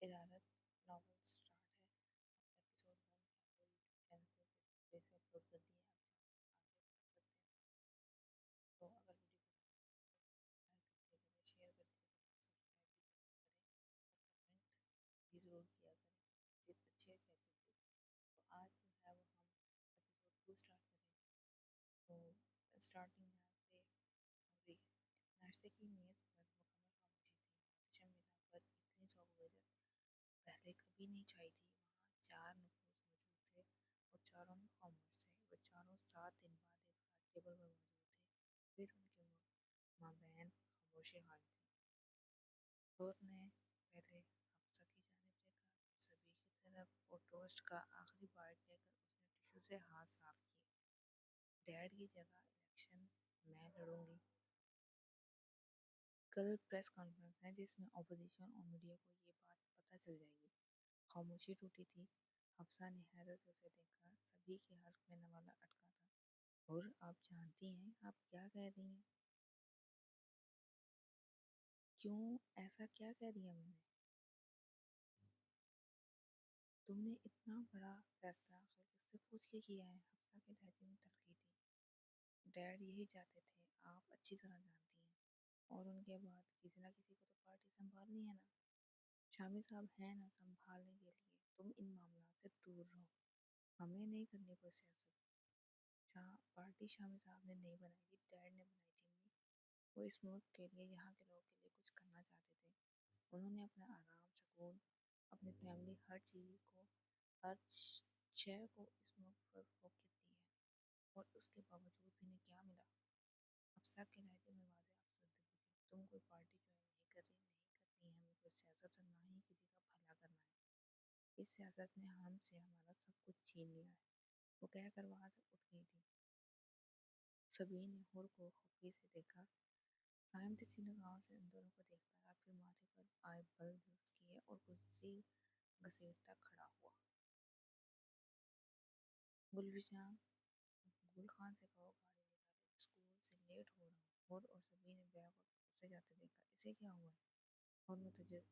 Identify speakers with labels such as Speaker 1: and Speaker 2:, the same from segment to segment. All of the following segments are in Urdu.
Speaker 1: ادارت ناول سٹارٹ ہے۔ ایپیسوڈ 1 ہے وہ یوٹیوب چینل پہ فیس بک پیج پہ اپلوڈ کر دی ہے، آپ چاہیں آگے پڑھ سکتے ہیں۔ تو اگر ویڈیو پسند آئے تو لائک کر دیا کریں، شیئر کر دیا کریں، سبسکرائب بھی کر دیا کریں اور کمنٹ بھی ضرور کیا کریں کہ چیز اچھی ہے کیسی لگی۔ تو آج جو ہے وہ ہم ایپیسوڈ 2 اسٹارٹ کریں گے۔ تو اسٹارٹنگ یہاں سے ہو رہی ہے۔ ناشتے کی میز پر مکمل خاموشی تھی۔ محتشم بنا پر اتنی سہولت پہلے کبھی نہیں چھائی تھی۔ وہاں 4 نفوس موجود تھے اور چاروں ہی خاموش تھے۔ وہ چاروں 7 دن بعد ایک ساتھ ٹیبل پر موجود تھے، پھر ان کے مابین خاموشی حائل تھی۔ دور نے پہلے حفصہ کی جانب دیکھا، پھر سبھی کی طرف، اور ٹوسٹ کا آخری بائٹ لے کر اس نے ٹشو سے ہاتھ صاف کیے۔ ڈیڈ کی جگہ الیکشن میں لڑوں گی۔ کل پریس کانفرنس ہے جس میں اپوزیشن اور میڈیا کو یہ بات پتہ چل جائے گی۔ خاموشی ٹوٹی تھی۔ حفصہ نے حیرت سے اسے دیکھا۔ سبھی کے حلق میں نوالہ اٹکا تھا۔ اور آپ جانتی ہیں آپ کیا کہہ رہی ہیں؟ کیوں؟ ایسا کیا کہہ دیا میں نے؟ تم نے اتنا بڑا فیصلہ آخر کس سے پوچھ کے کیا ہے؟ حفصہ کے لہجے میں تلخی تھی۔ ڈیڈ یہی چاہتے تھے، آپ اچھی طرح جانتی ہیں، اور ان کے بعد کسی نہ کسی کو تو پارٹی سنبھالنی ہے نا۔ شامی صاحب ہیں نا سنبھالنے کے لیے، تم ان معاملات سے دور رہو۔ ہمیں نہیں کرنی کوئی سیاست۔ پارٹی شامی صاحب نے نہیں بنائی تھی، ڈیڈ نے بنائی تھی امی۔ وہ اس ملک کے لیے، یہاں کے لوگوں کے لیے کچھ کرنا چاہتے تھے۔ انہوں نے اپنا آرام، سکون، اپنی فیملی، ہر شے کو اس ملک پر فوقیت دی ہے، اور اس کے باوجود بھی انہیں کیا ملا؟ حفصہ کے لہجے میں واضح افسردگی تھی۔ تم کوئی پارٹی جوائن نہیں کرنی ہے، ہمیں کوئی سیاست، اور نہ ہی کسی کا بھلا کرنا ہے۔ اس سیاست نے ہم سے ہمارا سب کچھ چھین لیا ہے، وہ کہہ کر وہاں سے اٹھ گئی تھی۔ سبھی نے حور کو خفگی سے دیکھا۔ سائم تیرچھی نگاہوں سے ان دونوں کو دیکھتا رہا، پھر ماتھے پر آئے بل درست کیے اور کرسی گھسیٹتا کھڑا ہوا۔ گلفشاں، گل خان سے کہو گاڑی نکالے، اسکول سے لیٹ ہو رہا ہوں۔ حور اور سبھی نے بیگ اور اسے جاتے دیکھا۔ اسے کیا ہوا ہے؟ اور متعجب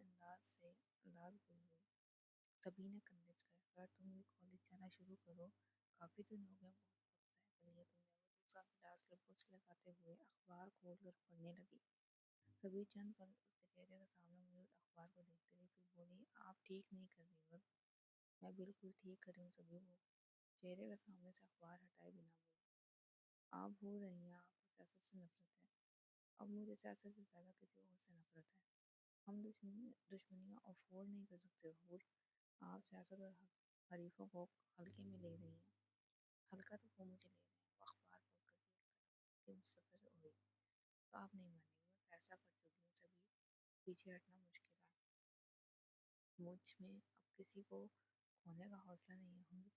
Speaker 1: انداز ہوئی۔ سبھی نے کندھے جھکائے۔ خیر تم بھی کالج جانا شروع کرو، کافی دن ہو گئے، بہت وقت ضائع کر لیا تم نے۔ وہ دوسرا گلاس لبوں سے لگاتے ہوئے اخبار کھول کر پڑھنے لگی۔ سبھی چند پل اس کے چہرے کے سامنے موجود اخبار کو دیکھتی رہی، پھر بولی، آپ ٹھیک نہیں کر رہی حور۔ میں بالکل ٹھیک کر رہی ہوں۔ سبھی وہ چہرے کے سامنے سے اخبار ہٹائے بنا بولی، آپ بھول رہی ہیں آپ کو سیاست سے نفرت ہے۔ اب مجھے سیاست سے زیادہ کسی اور سے نفرت ہے۔ ہم دشمنیاں افورڈ نہیں کر سکتے حور۔ آپ سیاست اور حریفوں کو ہلکے میں لے رہی ہیں۔ ہلکا تو وہ مجھے لے رہے ہیں۔ وہ اخبار پڑھ کر بھی ایک طرف سے مستفر ہو گئی۔ تو آپ نہیں مانیں گی، میں فیصلہ کر چکی ہوں، سبھی پیچھے ہٹنا مشکل ہے۔ مجھ میں اب کسی کو کھونے کا حوصلہ نہیں ہے حور۔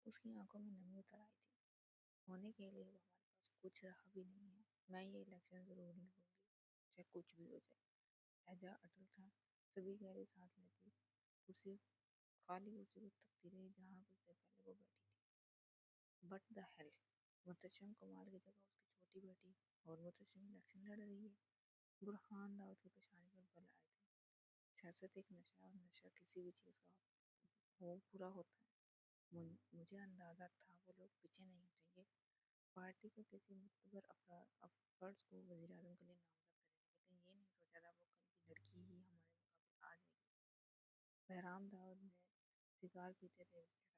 Speaker 1: اس کی آنکھوں میں نمی اتر آئی تھی۔ ہونے کے لیے وہ ہمارے پاس کچھ رہا بھی نہیں ہے۔ میں یہ الیکشن ضرور لڑوں گی، چاہے کچھ بھی ہو جائے۔ لہجہ اٹل تھا۔ سبھی گہری سانس لیتی، خالی کرسی کو تکتی رہی جہاں کچھ دیر پہلے وہ بیٹھی تھی۔ But the hell! Muhtasham Kamal کی جگہ اس کی چھوٹی بیٹی اور محتشم الیکشن لڑ رہی ہے۔ برہان داؤد کی پیشانی پر بل آئے تھے۔ سیاست ایک نشہ ہے، اور نشہ کسی بھی چیز کا ہو برا ہوتا ہے۔ مجھے اندازہ تھا وہ لوگ پیچھے نہیں ہٹیں گے۔ پارٹی کو کسی معتبر فرد کو وزیر اعظم کے لیے نامزد کرے گا، لیکن یہ نہیں سوچا تھا وہ کل کی لڑکی ہی ہمارے مقابل آ جائے گی۔ بہرام داؤد نے سگار پیتے رہے لڑائے۔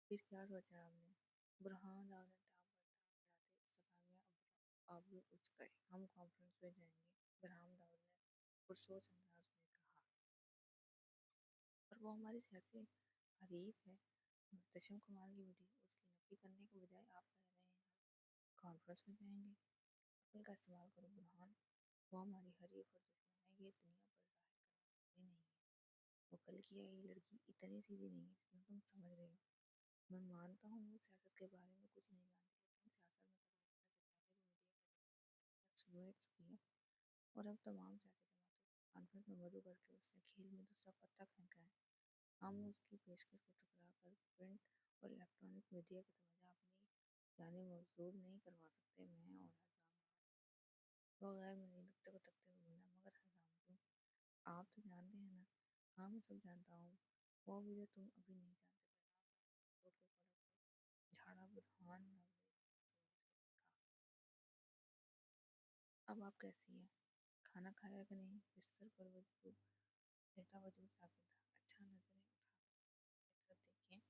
Speaker 1: پھر کیا سوچا آپ نے؟ برہان داؤد نے ٹانگ پر ٹانگ اڑاتے استحکامیہ آبرو اچکائے۔ ہم کانفرنس میں جائیں گے، بہرام داؤد نے پرسوچ انداز میں کہا۔ اور وہ ہماری سیاسی حریف ہے، محتشم کمال کی بیٹی۔ اس کی نفی کرنے کے بجائے آپ کہہ رہے ہیں ہم کانفرنس میں جائیں گے۔ عقل کا استعمال کرو برہان، وہ ہماری حریف اور دشمن ہے، یہ دنیا پر ظاہر کرنا ضروری نہیں ہے۔ وہ کل کی آئی لڑکی اتنی سیدھی نہیں ہے جتنا تم سمجھ رہے ہو۔ میں مانتا ہوں وہ سیاست کے بارے میں کچھ نہیں جانتی، لیکن سیاست میں قدم رکھنے سے پہلے وہ میڈیا کے دباؤ کا سمیٹ چکی ہے، اور اب تمام سیاسی جماعتوں کو کانفرنس میں مدعو کر کے اس نے کھیل میں دوسرا پتا پھینکا ہے۔ ہم اس کی پیشکش کو ٹھکرا کر پرنٹ اور الیکٹرانک میڈیا کی توجہ اپنی جانب مبذول نہیں کروا سکتے۔ میں اور حضام وہ غیر مرئی نکتے کو تکتے ہوئے بولا، مگر حضام تم آپ تو جانتے ہیں نا؟ ہاں میں سب جانتا ہوں، وہ بھی جو تم ابھی نہیں جانتے، بہرام روڈ کے کالر کو جھاڑا برہان داؤد نے سمجھ کر دیکھا۔ اب آپ کیسی ہیں؟ کھانا کھایا کہ نہیں؟ بستر پر وجود لیٹا وجود ساکت تھا۔ اچھا، نظریں اٹھا کر میری طرف دیکھیں اور بتائیں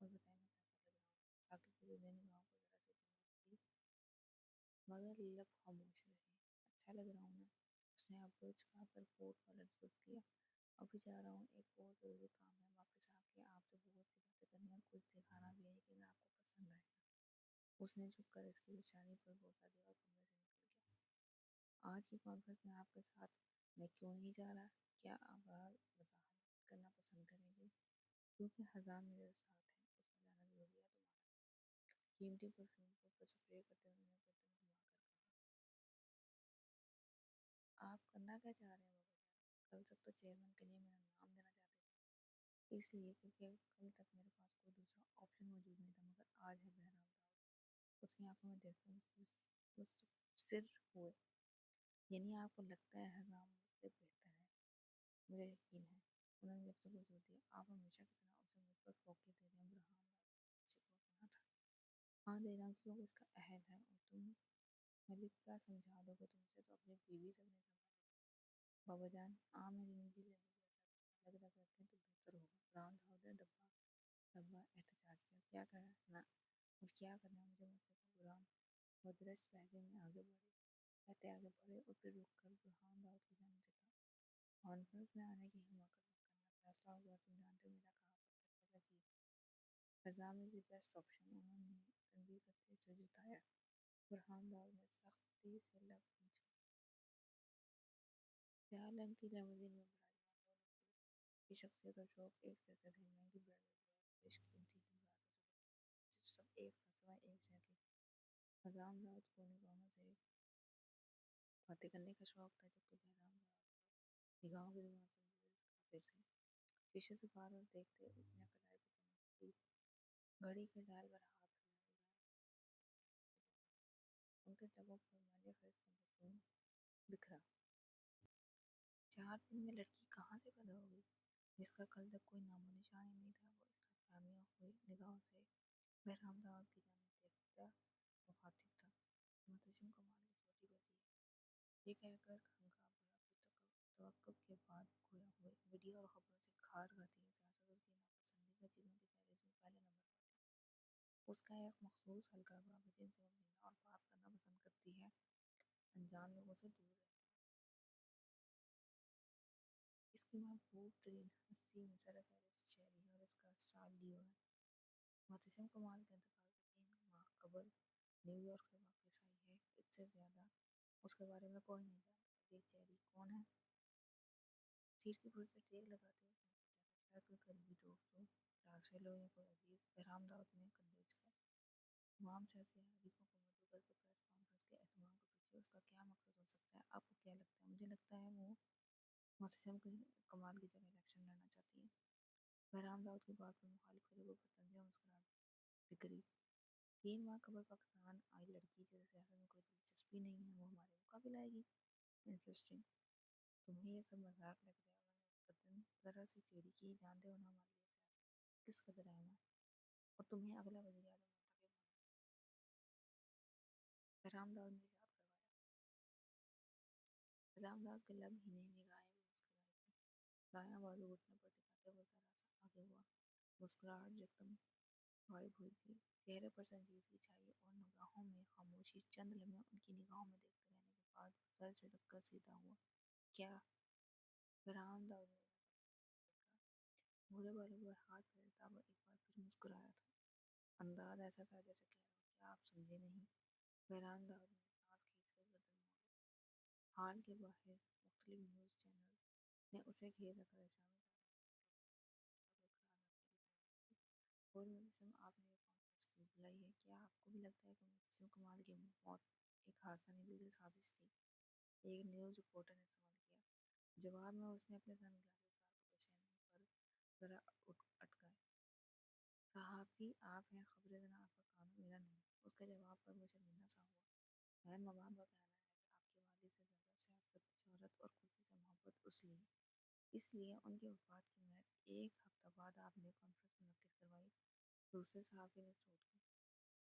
Speaker 1: میں کیسا لگ رہا ہوں۔ ساکت کی دونوں نگاہوں کو ذرا سی چمک تھی مگر لب خاموش رہے۔ اچھا لگ رہا ہوں نا؟ اس نے ابرو جھکا کر کوٹ کالر درست کیا۔ ابھی جا رہا ہوں، ایک بہت ضروری کام ہے، واپس آ کے آپ سے بہت سی باتیں کرنی اور کچھ دکھانا بھی ہے، یقین آپ کو پسند آئے گا۔ اس نے جھک کر اس کی پیشانی پر بوسہ دیا اور کمرے سے نکل گیا۔ آج کی کانفرنس میں آپ کے ساتھ میں کیوں نہیں جا رہا؟ کیا آپ وضاحت کرنا پسند کریں گے؟ کیونکہ حزام میرے ساتھ ہے، اس کا جانا ضروری ہے تمہارا۔ قیمتی پرفیوم کے اوپر سپرے کرتے ہوئے انہوں نے گردن گھما کر کہا۔ آپ کرنا کیا چاہ رہے ہیں بابا جان؟ کل تک تو چیئرمین کے لیے میرا نام دینا چاہتے تھے، اس لیے کیونکہ کل تک میرے پاس کوئی دوسرا آپشن موجود نہیں تھا، مگر آج ہے بہرام داؤد۔ اس کی آنکھوں میں دیکھ کر مستبصر ہوئے۔ یعنی آپ کو لگتا ہے حزام مجھ سے بہتر ہے؟ مجھے یقین ہے، انہوں نے جب سے زور دیا۔ آپ ہمیشہ کی طرح اسے مجھ پر فوقیت دے رہے ہیں، برہان داؤد شکوہ کرنا تھا۔ ہاں دے رہا ہوں، کیونکہ اس کا عہد ہے، اور تم ملک کیا سمجھا دو گے؟ تم سے تو اپنی بیوی تک نہیں سنبھالے گا بابا جان۔ آپ میری نجی زندگی اور سب کچھ الگ الگ رکھیں تو بہتر ہوگا۔ برہان داؤد نے دبا دبا احتجاج کیا۔ کیا کرنا اور کیا کرنا ہے مجھے مت سکھاؤ برہان۔ وہ درست لہجے میں آگے بڑھے، کہتے آگے بڑھے اور پھر رک کر برہان داؤد کی جانب دیکھا۔ کانفرنس میں آنے کی حماقت مت کرنا، فیصلہ ہو گیا، تم جانتے ہو میرا کہاں پر خرچہ لگی ہے۔ حزام از دی بیسٹ آپشن، انہوں نے تنبیہ کرتے اسے جتایا۔ برہان داؤد نے سختی سے لب کھینچے۔ سیاہ رنگ کی لیموزین میں براجمان دو نفروں کی شخصیت اور شوق ایک جیسے تھے۔ مہنگی برانڈڈ کارز، بیش قیمتی جملات سے سپر، سب ایک ساتھ سوائے ایک شے کے۔ حزام داؤد کو نگاہوں سے باتیں کرنے کا شوق تھا، جبکہ بہرام داؤد کو نگاہوں کی زبان سے ملبوس خاطر سے۔ شیشے سے باہر دیکھتے اس نے کلائی پر چمکتی گھڑی کے ڈائل پر ہاتھ پھیرا، ان کے لبوں پر مالی خرچ تبسم بکھرا۔ 4 دن میں لڑکی کہاں سے پیدا ہو گئی جس کا کل تک کوئی نام و نشان ہی نہیں تھا؟ وہ استفہامیہ ہوئی نگاہوں سے بہرام داؤد کی جانب دیکھتا مخاطب تھا۔ محتشم کمال کی چھوٹی بیٹی ہے، یہ کہہ کر خنقا بڑھا، پھر توقف کے بعد گویا ہوئے۔ میڈیا اور خبروں سے کھار کھاتی ہے، سیاست اس کی ناپسندیدہ چیزوں کی فہرست میں پہلے نمبر پر تھا۔ اس کا ایک مخصوص حلقہ بابا جن سے وہ ملنا اور بات کرنا پسند کرتی ہے، انجان لوگوں سے دور رہتی ہے۔ اس کی محبوب ترین ہستی میں سر فہرست شہری ہے اور اس کا اسٹال لیو ہے۔ محتشم کمال کے انتقال کے 3 ماہ قبل نیو یارک سے واپس آئی ہے، اس سے زیادہ اس کے بارے میں کوئی نہیں جانتا۔ یہ چیری کون ہے؟ سیٹ کی کرسی سے ٹیک لگاتے ہوئے اس نے پوچھا۔ لگتا ہے کوئی قریبی دوست ہو، کلاس فیلو یا کوئی عزیز؟ بہرام داؤد نے کندھے اچکائے۔ تمام سیاسی حریفوں کو مدعو کر کے پریس کانفرنس کے اہتمام کے پیچھے اس کا کیا مقصد ہو سکتا ہے؟ آپ کو کیا لگتا ہے؟ مجھے لگتا ہے وہ محتشم کمال کی جگہ الیکشن لڑنا چاہتی ہے۔ بہرام داؤد کی بات پر مخالف کھڑے ہوئے پر طنزیہ مسکراہٹ بکھری۔ 3 ماہ قبل پاکستان آئی لڑکی جسے سیاست میں کوئی دلچسپی نہیں ہے، وہ ہمارے مقابل آئے گی؟ انٹرسٹنگ۔ تمہیں یہ سب مذاق لگ رہا ہے؟ انہوں نے گردن ذرا سی ٹیڑھی کی۔ جانتے ہو نا ہمارے لیے سیاست کس قدر اہم ہے، اور تمہیں اگلا وزیر اعظم منتخب ہونا ہے۔ بہرام داؤد نے یاد کروایا۔ حزام داؤد کے لب ہنے، نگاہیں بھی مسکرائی تھیں۔ دایاں بازو گھٹنے پر ٹکاتے وہ ذرا سا آگے ہوا۔ مسکراہٹ یکدم غائب ہوئی تھی، چہرے پر سنجیدگی چھائی اور نگاہوں میں خاموشی۔ چند لمحے ان کی نگاہوں میں دیکھتے رہنے کے بعد وہ سر جھٹک کر سیدھا ہوا۔ کیا؟ بہرام داؤد نے ذرا سا دیکھا۔ بھورے بالوں پر ہاتھ پھیرتا وہ ایک بار پھر مسکرایا تھا، انداز ایسا تھا جیسے کہہ رہا ہو کیا آپ سمجھے نہیں؟ بہرام داؤد نے سانس کھینچ کر گردن موڑی۔ ہال کے باہر مختلف نیوز چینلز نے اسے گھیر رکھا تھا۔ شامی تاریخ میں فیصلہ کوئی خراب راستے کی طرف اور محتشم آپ نے یہ کانفرنس کیوں بلائی ہے؟ کیا آپ کو بھی لگتا ہے کہ محتشم کمال کی موت ایک حادثہ نہیں بلکہ سازش تھی؟ ایک نیوز رپورٹر نے سوال کیا۔ جواب میں اس نے اپنے سن گلاسز سار کو پیشانی پر ذرا اٹکائے۔ صحافی آپ ہیں، خبریں دینا آپ کا کام ہے، میرا نہیں۔ اس کے جواب پر وہ شرمندہ سا ہوا۔ میم عوام کا کہنا ہے کہ آپ کے والد سے زیادہ سیاست، شہرت اور کرسی سے محبت اس لیے ان کی وفات کے محض ایک ہفتہ بعد آپ نے کانفرنس منعقد کروائی۔ دوسرے صحافی نے چوٹ کی،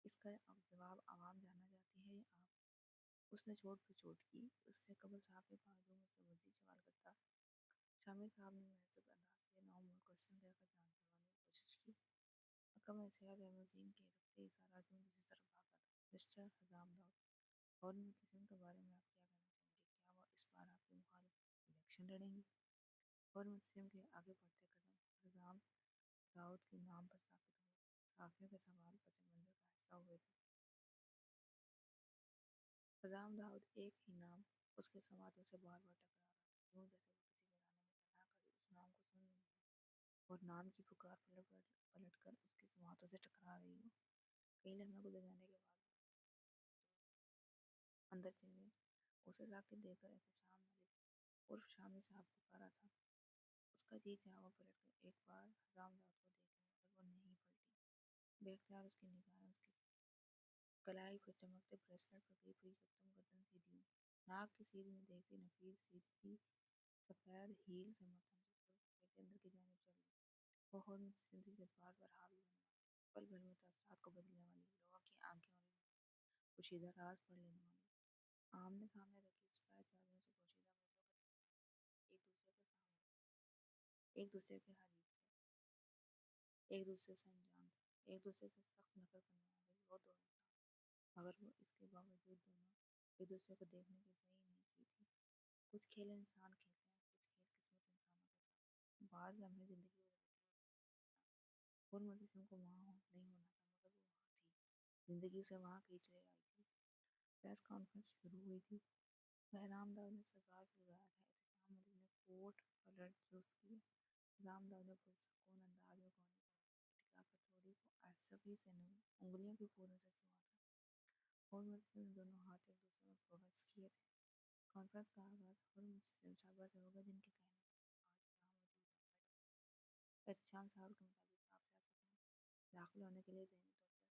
Speaker 1: اس کا جواب عوام جاننا چاہتی ہے یا آپ؟ اس نے چوٹ پہ چوٹ کی۔ اس سے قبل صحافی کا ہجوم مجھ سے مزید سوال کرتا۔ شامی صاحب نے مہذب انداز سے نومر کو دے کر جان چھڑوانے کی کوشش کی۔ حکم سیاد احمد کے رکھتے ہی سارا ہجوم دوسری طرف بھاگا تھا۔ مسٹر حزام داؤد، اور متسم کے بارے میں آپ کیا کہنا چاہیں گے؟ کیا وہ اس بار آپ کے مخالف الیکشن لڑیں گے؟ اور متسم کے آگے بڑھتے قدم حزام داؤد کے نام پر ثابت ہو گئے۔ صحافیوں کے سوال پس منظر کا حصہ ہوئے تھے۔ حزام داؤد ایک ہی نام اس کے سماعتوں سے بار بار ٹکرا رہا تھا، یوں جیسے وہ کسی ویرانے میں پناہ کھڑی اس نام کو سن رہی ہو اور نام کی پکار پلٹ کر اس کی سماعتوں سے ٹکرا رہی ہو۔ کئی لمحے گزر جانے کے بعد اندر چلے اسے ساکت دیکھ کر احتشام ملک عرف شامی صاحب پکارا تھا۔ اس کا جی چاہا وہ پلٹ کر ایک بار حزام داؤد کو دیکھ لے، مگر وہ نہیں پلٹی۔ بے اختیار اس کی نگاہیں اس کی کلائی پر چمکتے بریسلٹ پر گئی پھر یکدم گردن سیدھی ہوئی۔ ناک کی سیدھ میں دیکھتی نفیس سیدھی سفید ہیل سے متھن جھک کر اس کے بیٹے اندر کی جانب چل دی۔ وہ خود متصدی جذبات پر حاوی ہونے والی، پل بھر میں تاثرات کو بدلنے والی، لوگوں کی آنکھیں اور انہیں پوشیدہ راز پڑھ لینے والی، آمنے سامنے رکھی سفید چادروں سے پوشیدہ میزوں کے ایک دوسرے کے سامنے تھے، ایک دوسرے کے حریف تھے، ایک دوسرے سے انجان تھے، ایک دوسرے سے سخت نفرت کرنے والے، وہ دونوں ساتھ، مگر وہ اس کے باوجود دونوں ایک دوسرے کو دیکھنے کی صحیح نیت تھی۔ کچھ کھیل انسان کھیلتے ہیں، کچھ کھیل قسمت انسانوں کے ساتھ۔ بعض لمحے زندگی کو ضرورت اور مجسم کو وہاں نہیں ہونا تھا، مگر وہ وہاں تھی، زندگی اسے وہاں کھینچ لے آئی تھی۔ پریس کانفرنس شروع ہوئی تھی۔ بہرام داؤد نے سرکار سلگایا تھا، احتشام ملک نے کوٹ پلٹ درست کیے، حزام داؤد نے پرسکون انداز میں کونی پر ٹکا کر تھوڑی کو عصبی سے انگلیوں کی پھولوں سے چھوا تھا، اور مجسم نے دونوں ہاتھ ایک دوسرے میں پرویس کیے تھے۔ کانفرنس کا آغاز اور مجسم صاحبہ سے ہوگا، جن کے کہنے پر آج یہاں موجود ہیں۔ میڈم، احتشام صاحب کے مطابق آپ سیاست میں داخل ہونے کے لیے ذہنی طور پر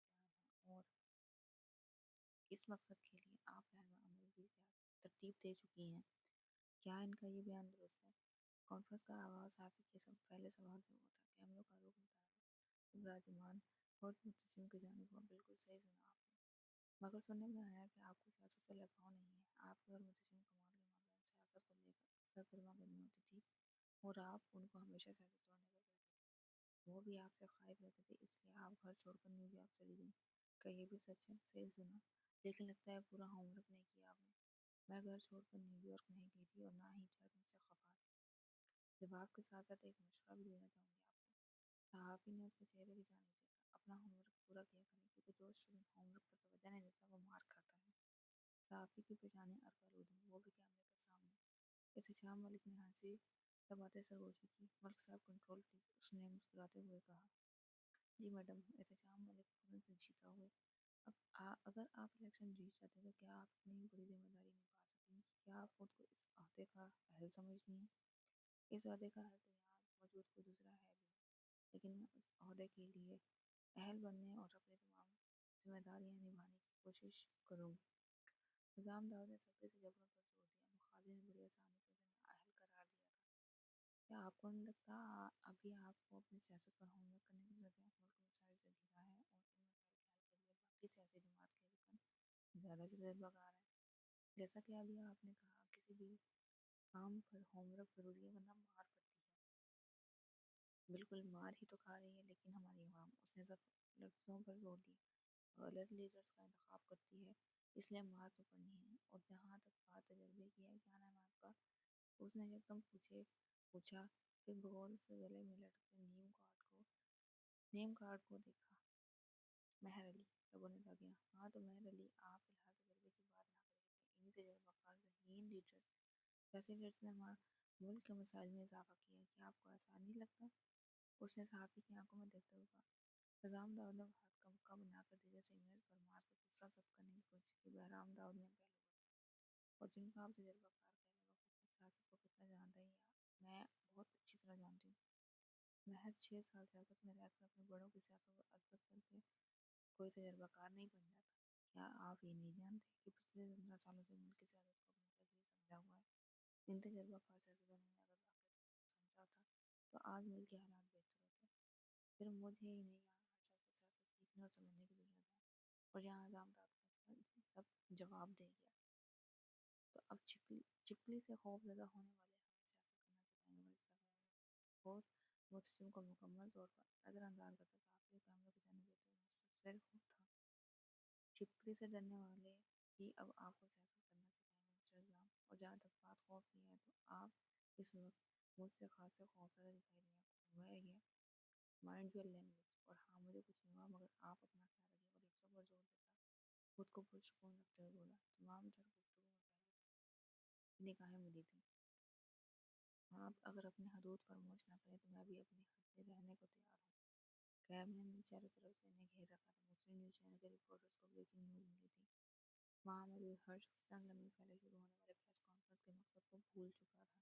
Speaker 1: تیار ہیں، اور اس مقصد کے لیے آپ رہنما عمل بھی ترتیب دے چکی ہیں، کیا ان کا یہ بیان درست ہے؟ کانفرنس کا آغاز صحافی کے پہلے سوال سے ہوا تھا۔ کیمروں کا رخ متعارف براجمان اور متسم کی جانب ہوا۔ بالکل صحیح سنا آپ نے، مگر سننے میں آیا کہ آپ کو سیاست سے لگاؤ نہیں ہے۔ آپ کے اور متسم کمال کے مابین سیاست کو لے کر سرگرما کرنی ہوتی تھی، اور آپ ان کو ہمیشہ سیاست چھوڑنے کو کہتے تھے۔ وہ بھی آپ سے خائف رہتے تھے، اس لیے آپ گھر چھوڑ کر نیو یارک چلی گئیں۔ کیا یہ بھی سچ ہے؟ صحیح سنا، لیکن لگتا ہے پورا ہوم ورک نہیں کیا آپ نے۔ میں گھر چھوڑ کر نیو یارک نہیں گئی تھی، اور نہ ہی ڈیڈ مجھ سے خفا تھا۔ جواب کے ساتھ ساتھ ایک مشورہ بھی دینا چاہوں گی آپ کو۔ صحافی نے اس کے چہرے کی جانب دیکھا۔ اپنا ہوم ورک پورا کیا کریں، کیونکہ جو اسٹوڈنٹ ہوم ورک پر توجہ نہیں دیتا وہ مار کھاتا ہے۔ صحافی کی پیشانیاں ارکالود ہوئیں، وہ بھی کیمرے کے سامنے۔ احتشام ملک نے ہنسی دباتے سرگوشی کی۔ ملک صاحب کنٹرول پلیز، اس نے مسکراتے ہوئے کہا۔ جی میڈم، احتشام ملک فوراً سنجیدہ ہوئے۔ اب اگر آپ الیکشن جیت جاتے تو کیا آپ اتنی بڑی ذمہ داری نبھا سکیں گی؟ کیا آپ خود کو اس عہدے کا اہل سمجھتی ہیں؟ اس عہدے کا اہل تو یہاں موجود کوئی دوسرا ہے بھی نہیں، لیکن میں اس عہدے کے لیے اہل بننے اور اپنی تمام ذمہ داریاں نبھانے کی کوشش کروں گی۔ حزام داؤد نے سختی سے جبڑوں پر زور دیا۔ مقابلے نے بڑی آسانی سے اسے نااہل قرار دیا تھا۔ کیا آپ کو نہیں لگتا ابھی آپ کو اپنی سیاست پر ہوم ورک کرنے کی ضرورت ہے؟ ملک مسائل سے گھرا ہے، اور ان مسائل کے حل کے لیے باقی سیاسی جماعت کے رکن زیادہ تجربہ کار ہیں۔ جیسا کہ ابھی آپ نے کہا، کسی بھی کام پر ہوم ورک ضروری ہے، ورنہ مار پڑتی ہے۔ بالکل مار ہی تو کھا رہی ہے لیکن ہماری عوام، اس نے لفظوں پر زور دیا، غلط لیڈرز کا انتخاب کرتی ہے، اس لیے مار تو پڑنی ہے۔ اور جہاں تک بات تجربے کی ہے، کیا نام ہے آپ کا؟ اس نے یکدم پوچھا، پھر غور سے گلے میں لٹکتے نیم کارڈ کو دیکھا۔ مہر علی، لبوں نے داغیا۔ ہاں تو مہر علی، آپ فی الحال تجربے کی بات نہ کر کے انہی تجربہ کار ذہین لیڈرز، ایسے لیڈرز نے ملک کے مسائل میں اضافہ کیا ہے، کیا آپ کو ایسا نہیں لگتا؟ اس نے صحافی کی آنکھوں میں دیکھتے ہوئے کہا۔ حزام داؤد نے ہاتھ کا مکہ بنا کر دھیرے سے میز پر مار کر غصہ ضبط کرنے کی کوشش کی۔ بہرام داؤد نے پہلو بدلا، اور جن کو آپ تجربہ کار کہہ رہے ہیں، وہ خود سیاست کو کتنا جانتے ہیں میں بہت اچھی طرح جانتی ہوں۔ محض 6 سال سیاست میں رہ کر اپنے بڑوں کی سیاست کو اثبت کر کے کوئی تجربہ کار نہیں بن جاتا۔ کیا آپ یہ نہیں جانتے کہ پچھلے 15 سالوں سے ملک کی سیاست کو اپنا رہبری سمجھا ہوا ہے؟ ان تجربہ کار سیاستدانوں نے اگر واقعات کو سمجھا ہوتا تو آج ملک کے حالات بہتر ہوتے۔ صرف مجھے ہی نہیں، یہاں ہر شخص کو سیاست سیکھنے اور سمجھنے کی ضرورت ہے، اور جہاں نظام داد کا سب جواب دے گیا تو اب چپکلی سے خوف زدہ ہونے والے ہمیں سیاست کرنا سکھائیں گے۔ اور متسم کو مکمل طور پر نظر انداز کرتا صحافی اور کیمروں کے ذہن میں بیتے ہوئے مستقل خوف تھا۔ چپکلی سے ڈرنے والے ہی اب آپ کو سیاست کرنا سکھائیں گے مسٹر اسلام، اور جہاں تک بات خوف کی ہے تو آپ اس وقت مجھ سے خاصے خوفزدہ دکھائی دیں۔ آپ کو ہوا ہے یہ مائنڈ یور لینگویج، اور ہاں مجھے کچھ نہیں ہوا، مگر آپ اپنا خیال رکھیے۔ اور لفظوں پر زور دیتا خود کو پرسکون رکھتے ہوئے بولا، تمام تر گفتگو میں پہلے نگاہیں ملی تھیں۔ آپ اگر اپنے حدود فراموش نہ کریں تو میں بھی اپنی حد میں رہنے کو تیار ہوں۔ کیب نے چاروں طرف سے انہیں گھیر رکھا تھا۔ مختلف نیوز چینل کے رپورٹرز کو بریکنگ نیوز ملی تھی۔ وہاں موجود ہر شخص چند لمحے پہلے شروع ہونے والے پریس کانفرنس کے مقصد کو بھول چکا تھا۔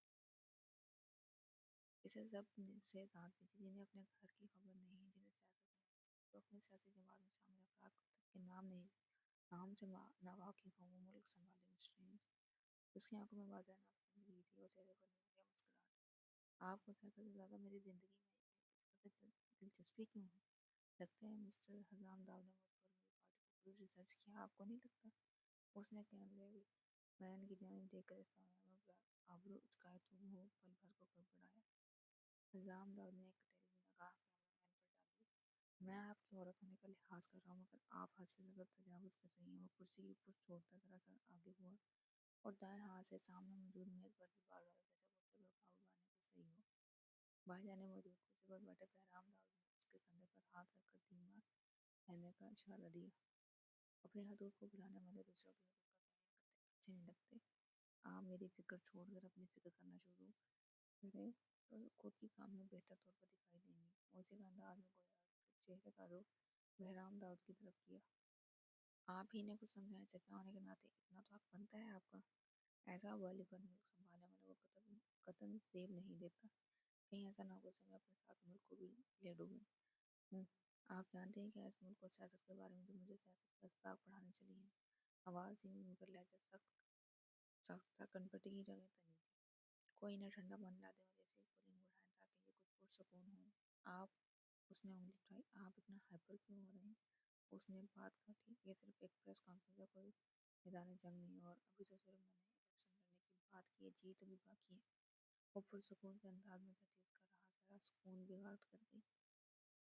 Speaker 1: اسے سب سے داد بھی تھی جنہیں اپنے گھر کی خبر نہیں، جنہیں سیاست سے نفرت، جو اپنی سیاسی جماعت میں شامل افراد تک کے نام سے ناواقف ہوں۔ وہ ملک سنبھالے مسٹر، اس کی آنکھوں میں واضح ناپسندگی تھی اور چہرے پر نظریہ مسکراہٹ۔ آپ کو سیاست سے زیادہ میری زندگی میں اس قدر دلچسپی کیوں ہے؟ لگتا ہے مسٹر حزام داؤ نے مجھ پر میری پارٹی پر پوری ریسرچ کیا، آپ کو نہیں لگتا؟ اس نے کیمرے مین کی جانب دیکھ کر استعمال پر آبرو اچکائے تو وہ پل بھر کو گڑبڑایا۔ حزام داؤ نے ایک ٹیلی نگاہ کیمرہ مین پر ڈالی۔ میں آپ کی عورت ہونے کا لحاظ کر رہا ہوں، مگر آپ حد سے زیادہ تجاوز کر رہی ہیں۔ وہ کرسی کی پشت چھوڑتا ذرا سا آگے ہوا اور دائیں ہاتھ سے سامنے موجود میز پر بار ڈالا جیسے غصے پر قابو پانے کو صحیح ہو۔ بھائی جانے موجود کرسی پر بیٹھے بہرام داؤ نے اس کے کندھے پر ہاتھ رکھ کر دھیما رہنے کا اشارہ دیا۔ اپنی حدود کو بھلانے والے دوسروں کی حدود کا خیال کرتے اچھے نہیں لگتے۔ آپ میری فکر چھوڑ کر اپنی فکر کرنا شروع کریں تو خود کی کامیاب بہتر طور پر دکھائی دیں گی۔ موسیقی کا انداز میں گویا، پھر چہرے کا رخ بہرام داؤد کی طرف کیا۔ آپ ہی نے کچھ سمجھایا، چچا ہونے کے ناطے اتنا تو حق بنتا ہے آپ کا۔ ایسا والی پر ملک سنبھالنے والا وہ قطعاً زیب نہیں دیتا، کہیں ایسا نہ ہو کہ میں اپنے ساتھ ملک کو بھی لے ڈوبوں۔ آپ جانتے ہیں کہ اس ملک کو سیاست کے بارے میں جو مجھے سیاست کا اسباق پڑھانے چلی ہیں۔ آواز دھیمی مگر لہجہ سخت تھا، کنپٹی کی جگہ تنی تھی۔ کوئی انہیں ٹھنڈا پانی لا دیں اور ایسی کولنگ بڑھائیں تاکہ یہ کچھ پرسکون ہوں۔ آپ، اس نے انگلی اٹھائی، آپ اتنا ہائپر کیوں ہو رہے ہیں؟ اس نے بات کاٹی، یہ صرف ایک پریس کانفرنس ہے، کوئی میدان جنگ نہیں، اور ابھی تو صرف میں نے الیکشن لڑنے کی بات کی ہے، جیت ابھی باقی ہے۔ وہ پرسکون کے انداز میں کہتی، اس کا رہا ذرا سکون بگاڑ کر گئی۔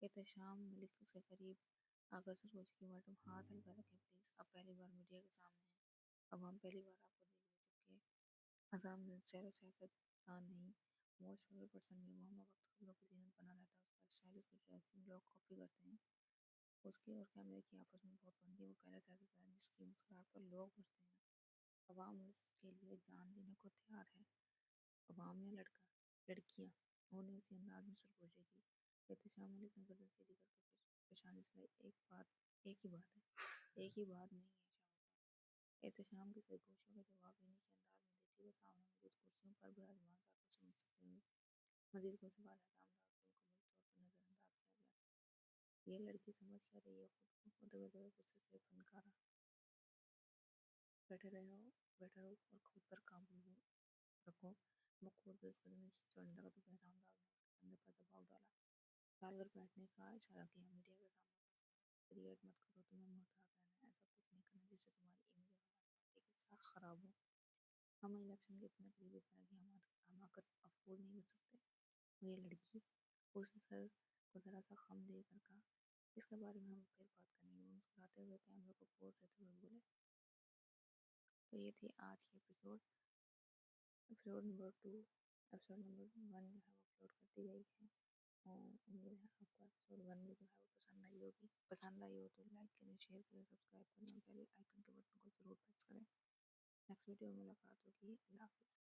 Speaker 1: احتشام ملک اس کے قریب آ کر سر پوچھی کہ میڈم ہاتھ ہلکا رکھیں پلیز، آپ پہلی بار میڈیا کے سامنے ہیں، اب ہم پہلی بار آپ کو دیکھ رہے تھے کہ حزام سیر و سیاست دان نہیں، موسٹ فیور پرسن بھی۔ وہ ہمہ وقت خبروں کی زینت بنا رہتا ہے، اس کا اسٹائل، اس کی ڈریسنگ لوگ کاپی کرتے ہیں۔ اس کی اور کیمرے کی آپس میں بہت بنتی ہے۔ وہ پہلا سیاستدان جس کی مسکراہٹ پر لوگ برستے ہیں، عوام اس کے لیے جان دینے کو تیار ہے۔ عوام یا لڑکیاں؟ انہوں نے اسی انداز میں سرگوشی کی۔ احتشام ملک نے گردن سیدھی کر کے پیشانی سلائی۔ ایک ہی بات ہے، ایک ہی بات نہیں ہے شام پر۔ احتشام کی سرگوشیوں کا جواب انہی کے انداز میں دیتی وہ سامنے موجود کرسیوں پر براجمان ذاتوں سے مستقبل ہوئی۔ مزید کوئی سوال؟ حزام داؤد کو مکمل طور پر نظر انداز کیا گیا تھا۔ یہ لڑکی سمجھ کیا رہی ہے خود کو؟ دبے دبے غصے سے فنکارا۔ بیٹھے رہو اور خود پر قابو رکھو۔ مقبول بھی اس قدر نیچے چڑھنے لگا تو بہرام داؤد نے اس کے کندھے پر دباؤ ڈالا، ٹال کر بیٹھنے کا اشارہ کیا۔ میڈیا کے سامنے اپنی سمت کریٹ مت کرو، تمہیں محتاط رہنا ہے، ایسا کچھ نہیں کرنا جس سے تمہاری امیج اور ہماری پارٹی کی ساکھ خراب ہو۔ ہم الیکشن کے اتنے قریب اس طرح کی حماقت افورڈ نہیں کر سکتے۔ اور یہ لڑکی، اس نے سر کو ذرا سا خم دے کر کہا، اس کے بارے میں ہم پھر بات کریں گے۔ وہ مسکراتے ہوئے کیمرے کو پوز دیتے ہوئے بولے۔ تو یہ تھی آج کی ایپیسوڈ نمبر 2۔ ایپیسوڈ نمبر 1 جو ہے وہ اپلوڈ کر دی گئی ہے، اور امید ہے آپ کو ایپیسوڈ 1 بھی جو ہے وہ پسند آئی ہوگی۔ پسند آئی ہو تو لائک کریں، شیئر کریں، سبسکرائب کریں، بیل آئیکن کے بٹن کو ضرور پریس کریں۔ نیکسٹ ویڈیو میں ملاقات ہوگی۔ اللہ حافظ۔